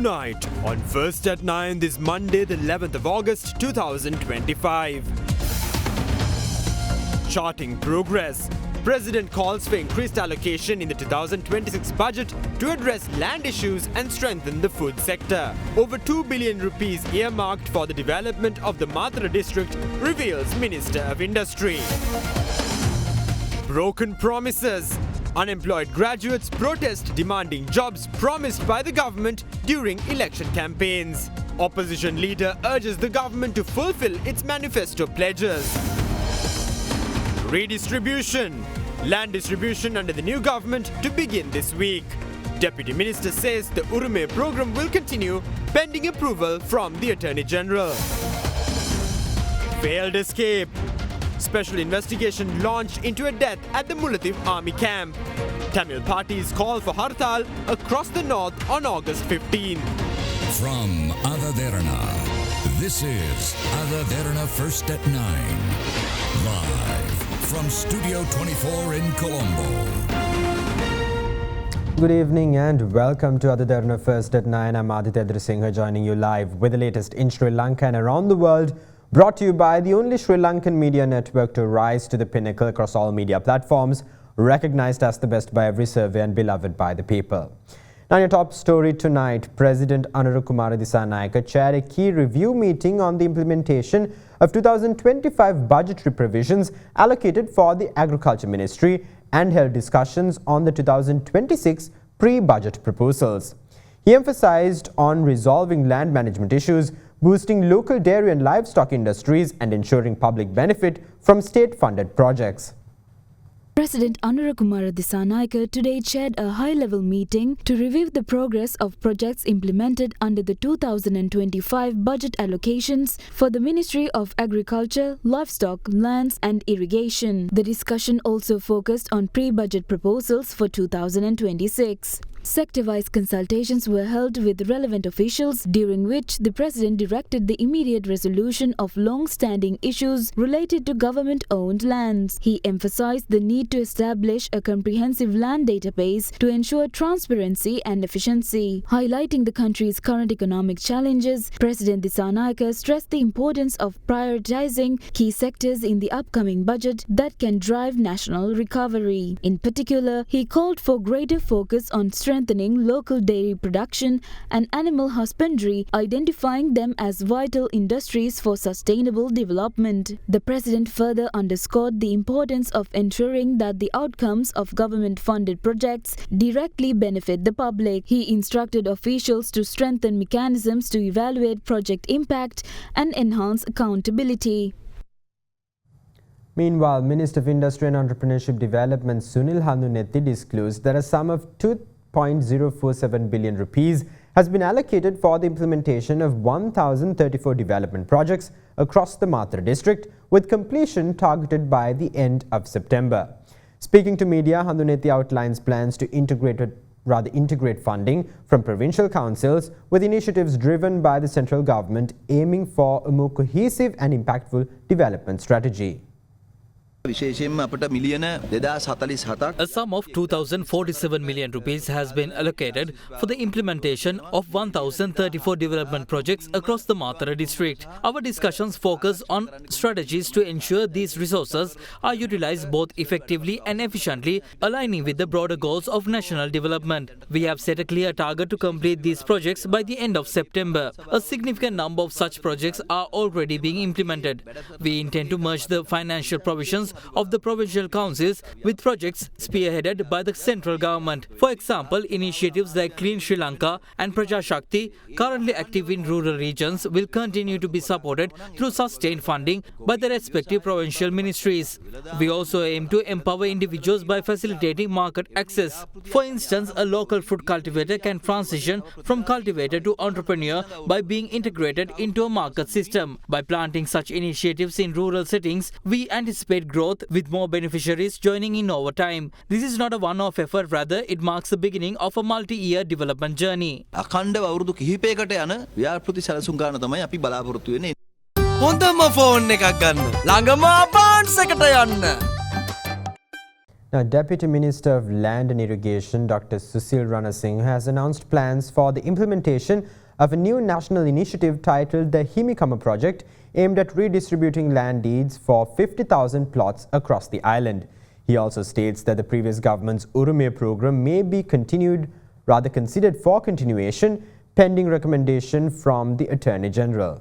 Tonight on First at 9 this Monday the 11th of August 2025. Charting progress. President calls for increased allocation in the 2026 budget to address land issues and strengthen the food sector. Over 2 billion rupees earmarked for the development of the Mathura district, reveals Minister of Industry. Broken promises. Unemployed graduates protest demanding jobs promised by the government during election campaigns. Opposition leader urges the government to fulfill its manifesto pledges. Redistribution. Land distribution under the new government to begin this week. Deputy Minister says the Urume program will continue pending approval from the Attorney General. Failed escape. Special investigation launched into a death at the Mullatif army camp. Tamil parties call for hartal across the north on August 15. From Derana, this is Derana First at 9. Live from Studio 24 in Colombo. Good evening and welcome to Derana First at 9. I'm Aditya Singh joining you live with the latest in Sri Lanka and around the world. Brought to you by the only Sri Lankan media network to rise to the pinnacle across all media platforms, recognized as the best by every survey and beloved by the people. Now, your top story tonight, President Anurukumara Dissanayake chaired a key review meeting on the implementation of 2025 budgetary provisions allocated for the Agriculture Ministry and held discussions on the 2026 pre-budget proposals. He emphasized on resolving land management issues, boosting local dairy and livestock industries and ensuring public benefit from state-funded projects. President Anurukumara Dissanayake today chaired a high-level meeting to review the progress of projects implemented under the 2025 budget allocations for the Ministry of Agriculture, Livestock, Lands and Irrigation. The discussion also focused on pre-budget proposals for 2026. Sector-wise consultations were held with relevant officials, during which the President directed the immediate resolution of long-standing issues related to government-owned lands. He emphasized the need to establish a comprehensive land database to ensure transparency and efficiency. Highlighting the country's current economic challenges, President Dissanayake stressed the importance of prioritizing key sectors in the upcoming budget that can drive national recovery. In particular, he called for greater focus on strengthening local dairy production and animal husbandry, identifying them as vital industries for sustainable development. The President further underscored the importance of ensuring that the outcomes of government-funded projects directly benefit the public. He instructed officials to strengthen mechanisms to evaluate project impact and enhance accountability. Meanwhile, Minister of Industry and Entrepreneurship Development Sunil Handunethi disclosed that a sum of 2.047 billion rupees has been allocated for the implementation of 1,034 development projects across the Mathura district, with completion targeted by the end of September. Speaking to media, Handunethi outlines plans to integrate funding from provincial councils with initiatives driven by the central government aiming for a more cohesive and impactful development strategy. A sum of 2,047 million rupees has been allocated for the implementation of 1,034 development projects across the Mathura district. Our discussions focus on strategies to ensure these resources are utilized both effectively and efficiently, aligning with the broader goals of national development. We have set a clear target to complete these projects by the end of September. A significant number of such projects are already being implemented. We intend to merge the financial provisions of the provincial councils with projects spearheaded by the central government. For example, initiatives like Clean Sri Lanka and Praja Shakti, currently active in rural regions, will continue to be supported through sustained funding by the respective provincial ministries. We also aim to empower individuals by facilitating market access. For instance, a local fruit cultivator can transition from cultivator to entrepreneur by being integrated into a market system. By planting such initiatives in rural settings, we anticipate growth with more beneficiaries joining in over time. This is not a one-off effort, rather it marks the beginning of a multi-year development journey. අඛණ්ඩව අවුරුදු කිහිපයකට යන ව්‍යාපෘති සැලසුම් ගන්න තමයි අපි බලාපොරොත්තු වෙන්නේ. හොඳම ෆෝන් එකක් ගන්න. ළඟම අපාන්ට්ස් එකට යන්න. Now, Deputy Minister of Land and Irrigation Dr. Susil Ranasinghe has announced plans for the implementation of a new national initiative titled the Himikama Project, aimed at redistributing land deeds for 50,000 plots across the island. He also states that the previous government's Urume program may be considered for continuation, pending recommendation from the Attorney General.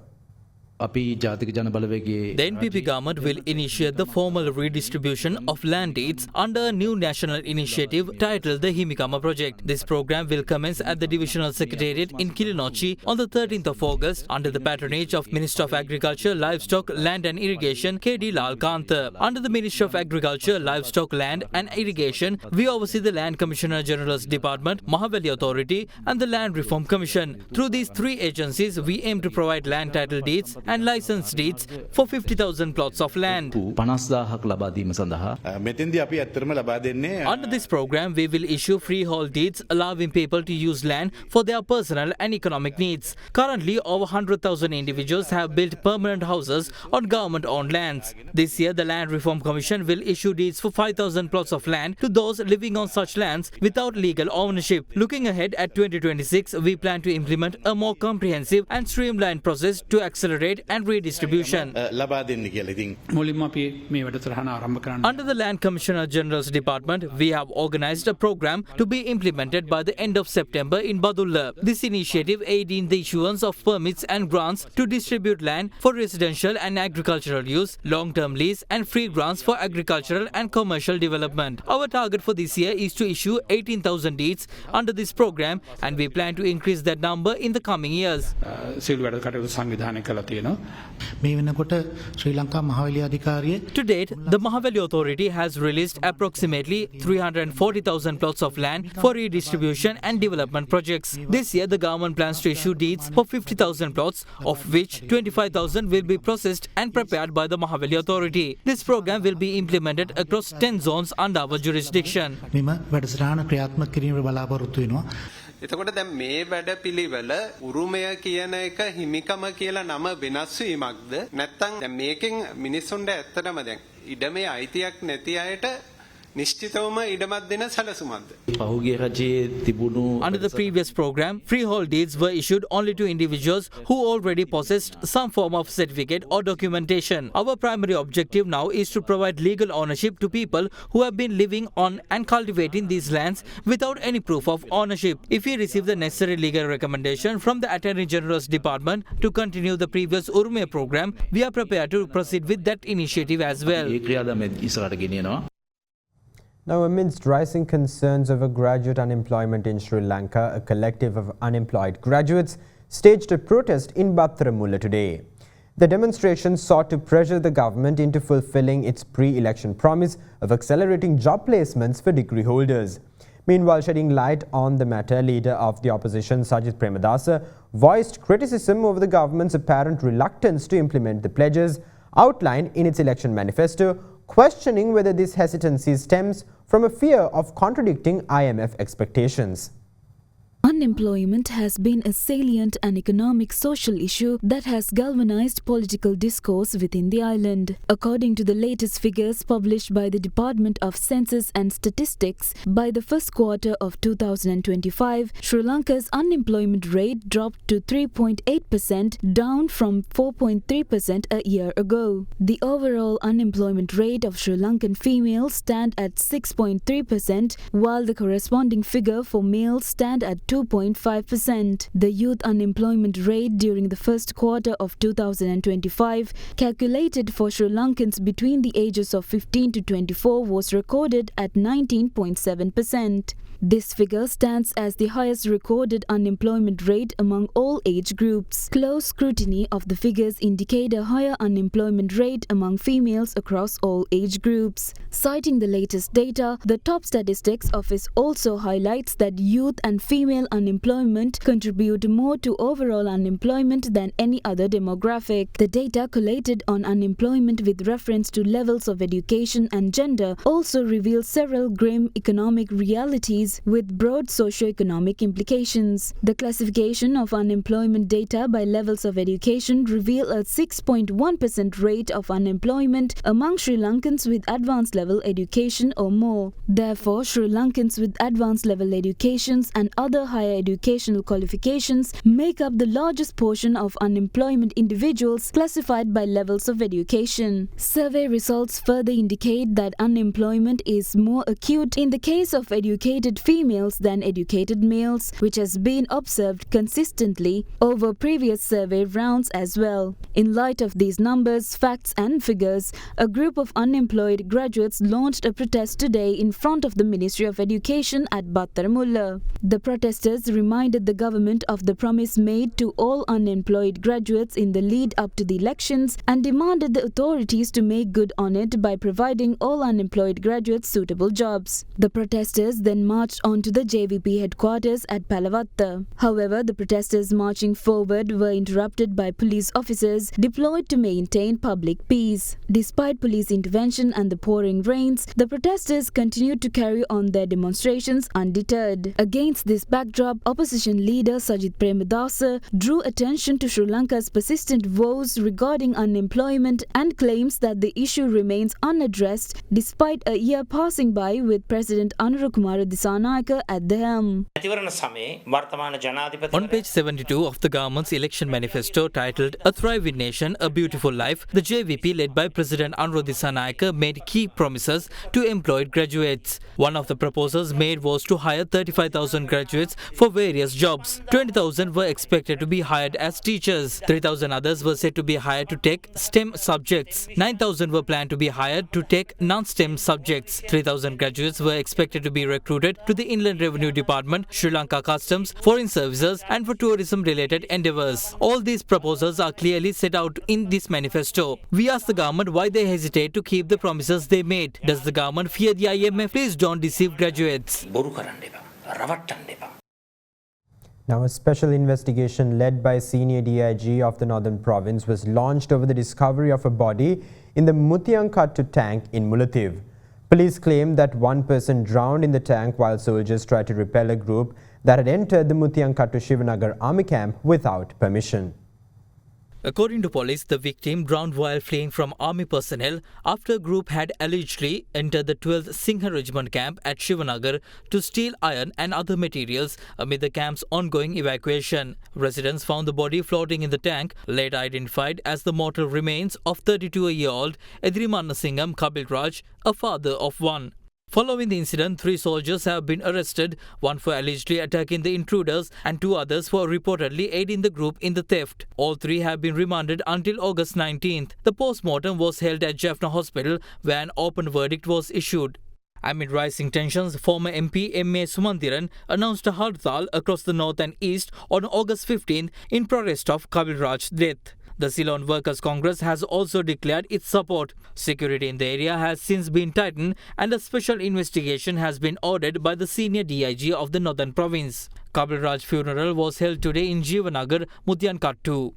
The NPP government will initiate the formal redistribution of land deeds under a new national initiative titled the Himikama Project. This program will commence at the Divisional Secretariat in Kilinochchi on the 13th of August under the patronage of Minister of Agriculture, Livestock, Land and Irrigation K.D. Lanka. Under the Ministry of Agriculture, Livestock, Land and Irrigation, we oversee the Land Commissioner General's Department, Mahaweli Authority and the Land Reform Commission. Through these three agencies, we aim to provide land title deeds and license deeds for 50,000 plots of land. Under this program, we will issue freehold deeds allowing people to use land for their personal and economic needs. Currently, over 100,000 individuals have built permanent houses on government-owned lands. This year, the Land Reform Commission will issue deeds for 5,000 plots of land to those living on such lands without legal ownership. Looking ahead at 2026, we plan to implement a more comprehensive and streamlined process to accelerate and redistribution. Under the Land Commissioner General's Department, we have organized a program to be implemented by the end of September in Badulla. This initiative aids in the issuance of permits and grants to distribute land for residential and agricultural use, long-term lease and free grants for agricultural and commercial development. Our target for this year is to issue 18,000 deeds under this program, and we plan to increase that number in the coming years. To date, the Mahaweli Authority has released approximately 340,000 plots of land for redistribution and development projects. This year, the government plans to issue deeds for 50,000 plots, of which 25,000 will be processed and prepared by the Mahaweli Authority. This program will be implemented across 10 zones under our jurisdiction. එතකොට දැන් මේ වැඩපිළිවෙල උරුමය කියන එක හිමිකම කියලා නම වෙනස් වීමක්ද නැත්නම් දැන් මේකෙන් මිනිස්සුන්ට ඇත්තටම දැන් ඉඩමේ අයිතියක් නැති අයට නිශ්චිතවම ඉඩමක් දෙන සැලසුමක්ද? Under the previous program, freehold deeds were issued only to individuals who already possessed some form of certificate or documentation. Our primary objective now is to provide legal ownership to people who have been living on and cultivating these lands without any proof of ownership. If we receive the necessary legal recommendation from the Attorney General's Department to continue the previous Urume program, we are prepared to proceed with that initiative as well. Now, amidst rising concerns over graduate unemployment in Sri Lanka, a collective of unemployed graduates staged a protest in Battaramulla today. The demonstration sought to pressure the government into fulfilling its pre-election promise of accelerating job placements for degree holders. Meanwhile, shedding light on the matter, leader of the opposition Sajith Premadasa voiced criticism over the government's apparent reluctance to implement the pledges outlined in its election manifesto, questioning whether this hesitancy stems from a fear of contradicting IMF expectations. Unemployment has been a salient and economic social issue that has galvanized political discourse within the island. According to the latest figures published by the Department of Census and Statistics, by the first quarter of 2025, Sri Lanka's unemployment rate dropped to 3.8%, down from 4.3% a year ago. The overall unemployment rate of Sri Lankan females stand at 6.3%, while the corresponding figure for males stand at 2.5%. The youth unemployment rate during the first quarter of 2025, calculated for Sri Lankans between the ages of 15 to 24, was recorded at 19.7%. This figure stands as the highest recorded unemployment rate among all age groups. Close scrutiny of the figures indicate a higher unemployment rate among females across all age groups. Citing the latest data, the Top Statistics Office also highlights that youth and female unemployment contribute more to overall unemployment than any other demographic. The data collated on unemployment with reference to levels of education and gender also reveals several grim economic realities policies, with broad socio-economic implications. The classification of unemployment data by levels of education reveal a 6.1% rate of unemployment among Sri Lankans with advanced level education or more. Therefore, Sri Lankans with advanced level educations and other higher educational qualifications make up the largest portion of unemployment individuals classified by levels of education. Survey results further indicate that unemployment is more acute in the case of educated females than educated males, which has been observed consistently over previous survey rounds as well. In light of these numbers, facts and figures, a group of unemployed graduates launched a protest today in front of the Ministry of Education at Battaramulla. The protesters reminded the government of the promise made to all unemployed graduates in the lead up to the elections and demanded the authorities to make good on it by providing all unemployed graduates suitable jobs. The protesters then marched on to the JVP headquarters at Palavatta. However, the protesters marching forward were interrupted by police officers deployed to maintain public peace. Despite police intervention and the pouring rains, the protesters continued to carry on their demonstrations undeterred. Against this backdrop, opposition leader Sajith Premadasa drew attention to Sri Lanka's persistent woes regarding unemployment and claims that the issue remains unaddressed despite a year passing by with President Anurukumara Disanayake at the helm. On page 72 of the government's election manifesto titled A Thriving Nation, A Beautiful Life, the JVP led by President Anuro Disanayake made key promises to employed graduates. One of the proposals made was to hire 35,000 graduates for various jobs. 20,000 were expected to be hired as teachers. 3,000 others were said to be hired to take STEM subjects. 9,000 were planned to be hired to take non-STEM subjects. 3,000 graduates were expected to be recruited to the Inland Revenue Department, Sri Lanka Customs, Foreign Services and for tourism-related endeavours. All these proposals are clearly set out in this manifesto. We ask the government why they hesitate to keep the promises they made. Does the government fear the IMF? Please don't deceive graduates. Now, a special investigation led by senior DIG of the Northern Province was launched over the discovery of a body in the Muthiyankattu tank in Mullaitivu. Police claim that one person drowned in the tank while soldiers tried to repel a group that had entered the Muthiyankattu Shivanagar army camp without permission. According to police, the victim drowned while fleeing from army personnel after a group had allegedly entered the 12th Singha Regiment camp at Shivanagar to steal iron and other materials amid the camp's ongoing evacuation. Residents found the body floating in the tank, later identified as the mortal remains of 32-year-old Edrimanna Singham Kabilraj, a father of one. Following the incident, 3 soldiers have been arrested, one for allegedly attacking the intruders and 2 others for reportedly aiding the group in the theft. All 3 have been remanded until August 19th. The post-mortem was held at Jaffna Hospital, where an open verdict was issued. Amid rising tensions, former MP M.A. Sumandiran announced a hartal across the north and east on August 15th in protest of Kabilraj's death. The Ceylon Workers' Congress has also declared its support. Security in the area has since been tightened and a special investigation has been ordered by the senior DIG of the Northern Province. Kabilraj's funeral was held today in Jivanagar, Muthiyankattu.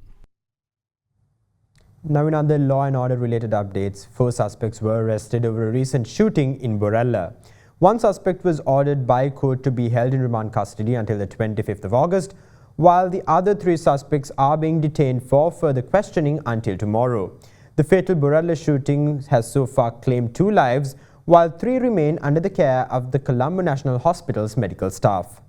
Now, in other law and order related updates, 4 suspects were arrested over a recent shooting in Borella. One suspect was ordered by court to be held in remand custody until the 25th of August, while the other 3 suspects are being detained for further questioning until tomorrow. The fatal Borella shooting has so far claimed 2 lives, while 3 remain under the care of the Colombo National Hospital's medical staff.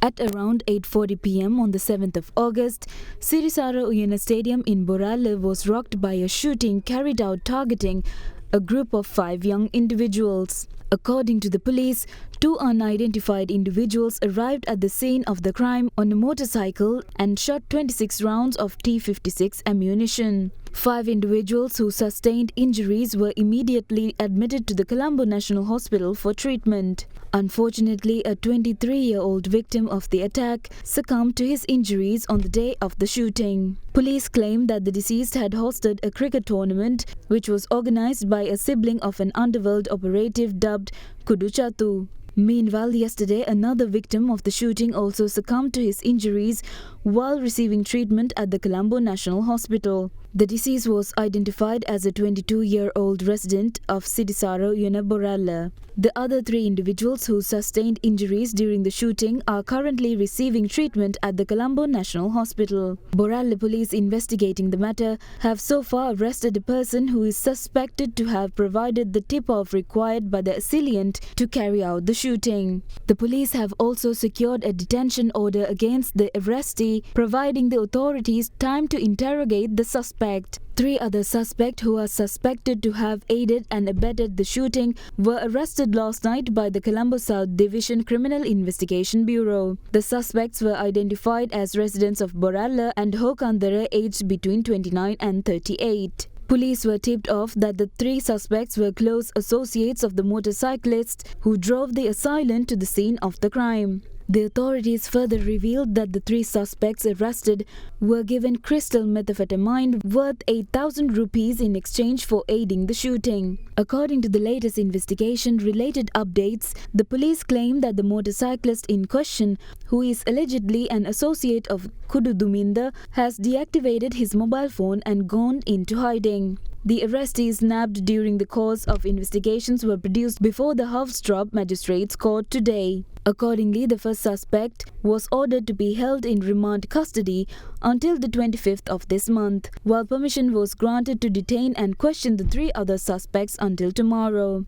At around 8:40 p.m. on the 7th of August, Sirisara Uyana Stadium in Borella was rocked by a shooting carried out targeting a group of 5 young individuals. According to the police, 2 unidentified individuals arrived at the scene of the crime on a motorcycle and shot 26 rounds of T-56 ammunition. 5 individuals who sustained injuries were immediately admitted to the Colombo National Hospital for treatment. Unfortunately, a 23-year-old victim of the attack succumbed to his injuries on the day of the shooting. Police claimed that the deceased had hosted a cricket tournament which was organized by a sibling of an underworld operative dubbed Kuduchatu. Meanwhile, yesterday, another victim of the shooting also succumbed to his injuries while receiving treatment at the Colombo National Hospital. The deceased was identified as a 22-year-old resident of Sitisaro, Boralla. The other 3 individuals who sustained injuries during the shooting are currently receiving treatment at the Colombo National Hospital. Boralla police investigating the matter have so far arrested a person who is suspected to have provided the tip-off required by the assailant to carry out the shooting. The police have also secured a detention order against the arrestee, providing the authorities time to interrogate the suspect. 3 other suspects who are suspected to have aided and abetted the shooting were arrested last night by the Colombo South Division Criminal Investigation Bureau. The suspects were identified as residents of Boralla and Hokandara, aged between 29 and 38. Police were tipped off that the 3 suspects were close associates of the motorcyclist who drove the assailant to the scene of the crime. The authorities further revealed that the 3 suspects arrested were given crystal methamphetamine worth 8,000 rupees in exchange for aiding the shooting. According to the latest investigation-related updates, the police claim that the motorcyclist in question, who is allegedly an associate of Kududuminda, has deactivated his mobile phone and gone into hiding. The arrestees nabbed during the course of investigations were produced before the Hoofddorp Magistrates Court today. Accordingly, the first suspect was ordered to be held in remand custody until the 25th of this month, while permission was granted to detain and question the 3 other suspects until tomorrow.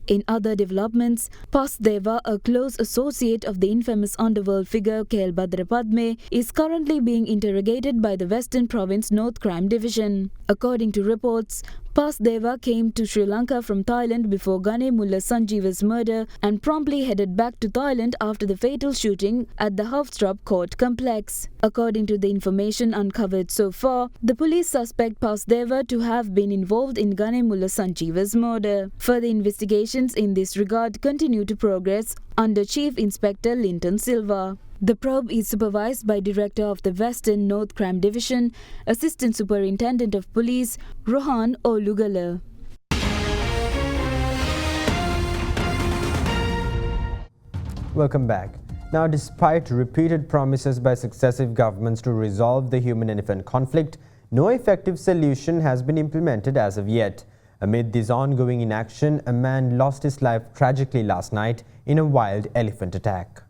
In other developments, Pasdeva, a close associate of the infamous underworld figure Kelbhadra Padme, is currently being interrogated by the Western Province North Crime Division. According to reports, Pasdeva came to Sri Lanka from Thailand before Gane Mulla Sanjeeva's murder and promptly headed back to Thailand after the fatal shooting at the Hoofddorp Court complex. According to the information uncovered so far, the police suspect Pasdeva to have been involved in Gane Mulla Sanjeeva's murder. Further investigations in this regard continue to progress under Chief Inspector Linton Silva. The probe is supervised by Director of the Western North Crime Division, Assistant Superintendent of Police, Rohan Olugala. Welcome back. Now, despite repeated promises by successive governments to resolve the human-elephant conflict, no effective solution has been implemented as of yet. Amid this ongoing inaction, a man lost his life tragically last night in a wild elephant attack.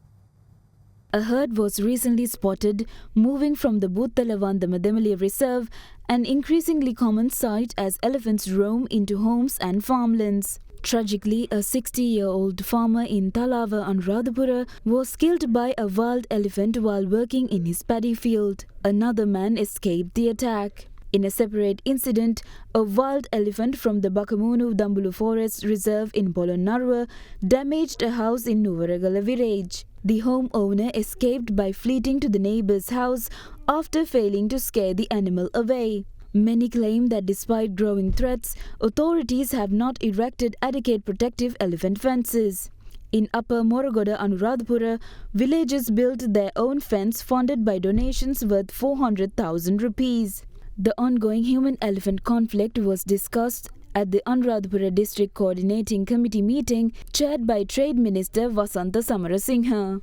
A herd was recently spotted moving from the Buttalawanda Mademali Reserve, an increasingly common sight as elephants roam into homes and farmlands. Tragically, a 60-year-old farmer in Talava, Anuradhapura, was killed by a wild elephant while working in his paddy field. Another man escaped the attack. In a separate incident, a wild elephant from the Bakamunu Dambulu Forest Reserve in Polonnaruwa damaged a house in Nuvaragala village. The homeowner escaped by fleeing to the neighbor's house after failing to scare the animal away. Many claim that despite growing threats, authorities have not erected adequate protective elephant fences. In Upper Morogoda, Anuradhapura, villagers built their own fence funded by donations worth 400,000 rupees. The ongoing human-elephant conflict was discussed at the Anuradhapura District Coordinating Committee meeting chaired by Trade Minister Vasantha Samarasinghe.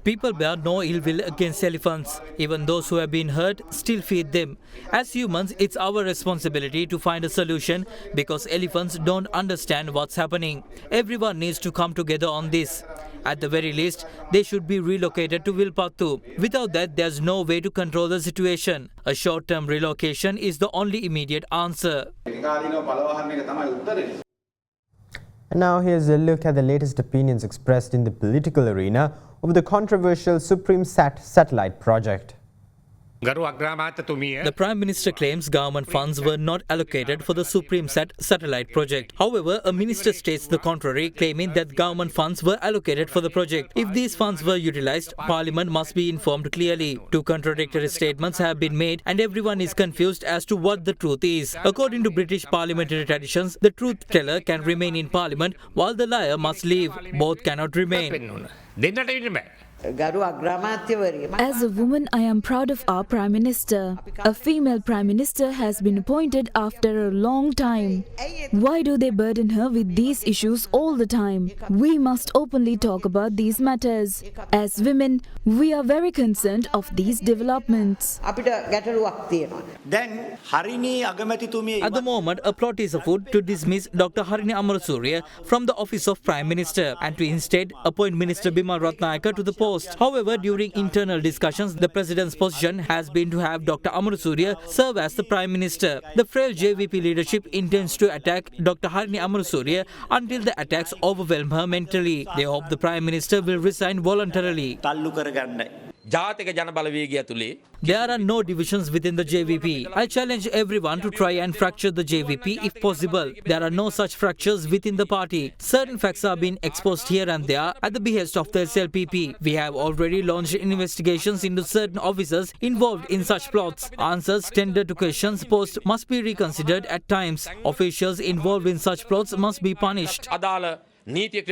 People bear no ill will against elephants. Even those who have been hurt still feed them. As humans, it's our responsibility to find a solution because elephants don't understand what's happening. Everyone needs to come together on this. At the very least, they should be relocated to Vilpattu. Without that, there's no way to control the situation. A short-term relocation is the only immediate answer. And now here's a look at the latest opinions expressed in the political arena over the controversial Supreme Satellite project. The Prime Minister claims government funds were not allocated for the Supreme Satellite project. However, a minister states the contrary, claiming that government funds were allocated for the project. If these funds were utilized, Parliament must be informed clearly. 2 contradictory statements have been made and everyone is confused as to what the truth is. According to British parliamentary traditions, the truth teller can remain in Parliament while the liar must leave. Both cannot remain. As a woman, I am proud of our Prime Minister. A female Prime Minister has been appointed after a long time. Why do they burden her with these issues all the time? We must openly talk about these matters. As women, we are very concerned of these developments. At the moment, a plot is afoot to dismiss Dr. Harini Amarasuriya from the office of Prime Minister and to instead appoint Minister Bimal Ratnayaka to the post. However, during internal discussions, the President's position has been to have Dr. Amarasuriya serve as the Prime Minister. The frail JVP leadership intends to attack Dr. Harini Amarasuriya until the attacks overwhelm her mentally. They hope the Prime Minister will resign voluntarily. There are no divisions within the JVP. I challenge everyone to try and fracture the JVP if possible. There are no such fractures within the party. Certain facts are being exposed here and there at the behest of the SLPP. We have already launched investigations into certain officers involved in such plots. Answers tendered to questions posed must be reconsidered at times. Officials involved in such plots must be punished. We can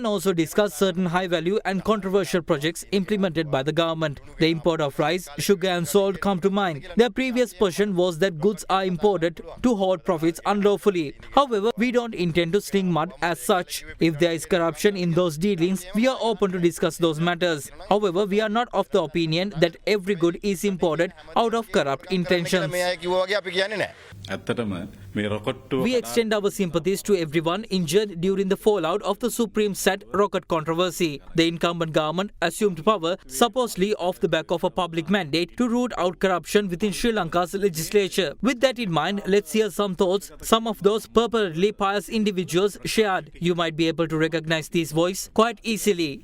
also discuss certain high-value and controversial projects implemented by the government. The import of rice, sugar and salt come to mind. Their previous position was that goods are imported to hoard profits unlawfully. However, we don't intend to sling mud as such. If there is corruption in those dealings, we are open to discuss those matters. However, we are not of the opinion that every good is imported out of corrupt intentions. We extend our sympathies to everyone injured during the fallout of the Supreme Sat rocket controversy. The incumbent government assumed power supposedly off the back of a public mandate to root out corruption within Sri Lanka's legislature. With that in mind, let's hear some thoughts some of those purportedly pious individuals shared. You might be able to recognize this voice quite easily.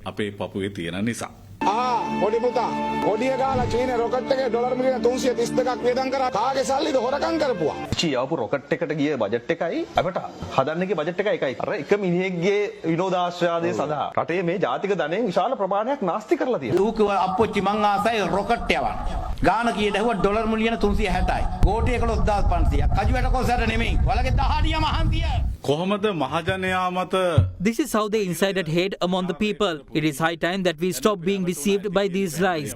පොඩි පුතා කොඩිය ගාලා චීන rocket එකේ dollar මිලියන 332ක් වියදම් කරා කාගේ සල්ලිද හොරකම් කරපුවා චීයාපු රොකට් එකට ගිය බජට් එකයි අපට හදන්නගේ බජට් එකයි එකයි අර එක මිනිහෙක්ගේ විනෝදාශ්‍රයාදයේ සඳහා රටේ මේ ජාතික ධනයෙන් විශාල ප්‍රමාණයක් නාස්ති කරලා තියෙනවා ඌ කිව්වා අප්පොච්චි මං ආසයි රොකට් යවන්න ගාන කීයද ඇහුවා ඩොලර් මිලියන 360යි කෝටි 11500ක් කජුවට කොසට නෙමෙයි වලගේ දහඩිය මහන්තිය කොහොමද මහජනයා මත This is how they incited hate among the people. It is high time that we stop being deceived by these lies.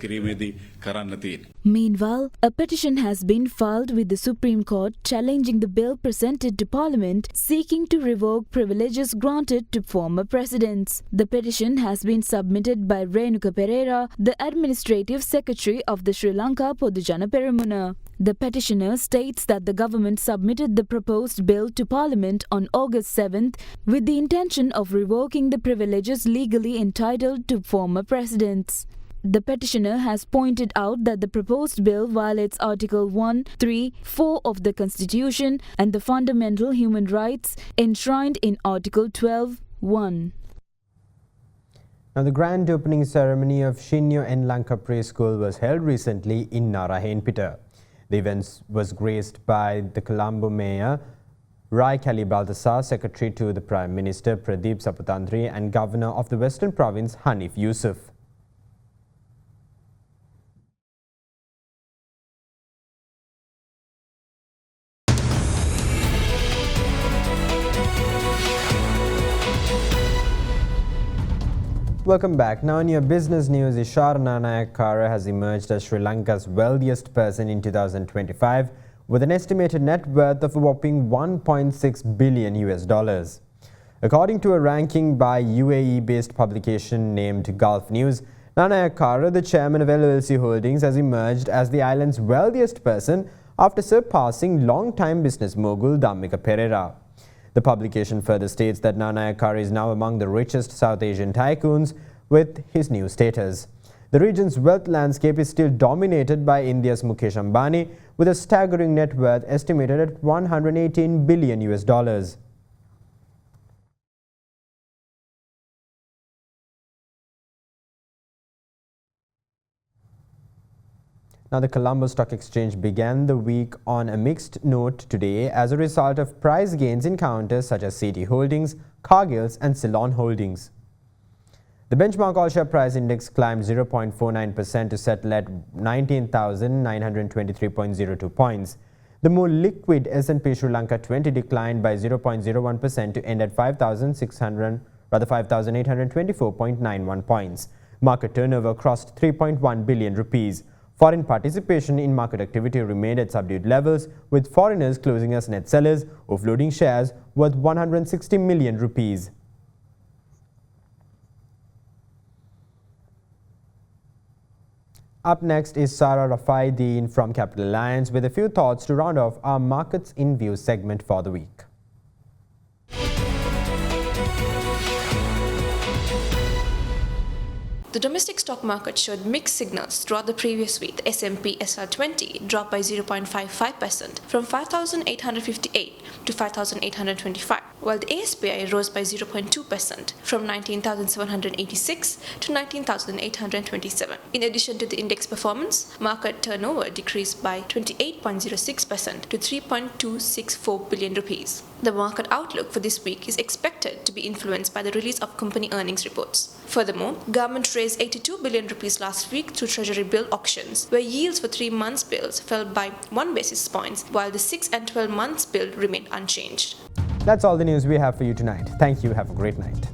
Meanwhile, a petition has been filed with the Supreme Court challenging the bill presented to Parliament seeking to revoke privileges granted to former presidents. The petition has been submitted by Renuka Pereira, the Administrative Secretary of the Sri Lanka Podujana Peramuna. The petitioner states that the government submitted the proposed bill to Parliament on August 7th with the intention of revoking the privileges legally entitled to former presidents. The petitioner has pointed out that the proposed bill violates Article 1, 3, 4 of the Constitution and the fundamental human rights enshrined in Article 12, 1. Now, the grand opening ceremony of Shinyo and Lanka Preschool was held recently in Narahenpita. The event was graced by the Colombo Mayor Rai Kali Balthasar, Secretary to the Prime Minister Pradeep Saputantri and Governor of the Western Province Hanif Yusuf. Welcome back. Now in your business news, Ishara Nanayakkara has emerged as Sri Lanka's wealthiest person in 2025 with an estimated net worth of a whopping $1.6 billion. According to a ranking by UAE-based publication named Gulf News, Nanayakkara, the chairman of LLC Holdings, has emerged as the island's wealthiest person after surpassing long-time business mogul Dhammika Pereira. The publication further states that Nanayakkara is now among the richest South Asian tycoons with his new status. The region's wealth landscape is still dominated by India's Mukesh Ambani with a staggering net worth estimated at $118 billion. Now, the Colombo Stock Exchange began the week on a mixed note today as a result of price gains in counters such as CT Holdings, Cargill's and Ceylon Holdings. The benchmark all-share price index climbed 0.49% to settle at 19,923.02 points. The more liquid S&P Sri Lanka 20 declined by 0.01% to end at 5,600 rather 5,824.91 points. Market turnover crossed 3.1 billion rupees. Foreign participation in market activity remained at subdued levels, with foreigners closing as net sellers, offloading shares worth 160 million rupees. Up next is Sara Rafaideen from Capital Alliance with a few thoughts to round off our Markets in View segment for the week. The domestic stock market showed mixed signals throughout the previous week. The S&P SR20 dropped by 0.55% from 5,858 to 5,825, while the ASPI rose by 0.2% from 19,786 to 19,827. In addition to the index performance, market turnover decreased by 28.06% to 3.264 billion rupees. The market outlook for this week is expected to be influenced by the release of company earnings reports. Furthermore, government raised 82 billion rupees last week through treasury bill auctions, where yields for 3 months bills fell by 1 basis point, while the 6 and 12 months bill remained unchanged. That's all the news we have for you tonight. Thank you. Have a great night.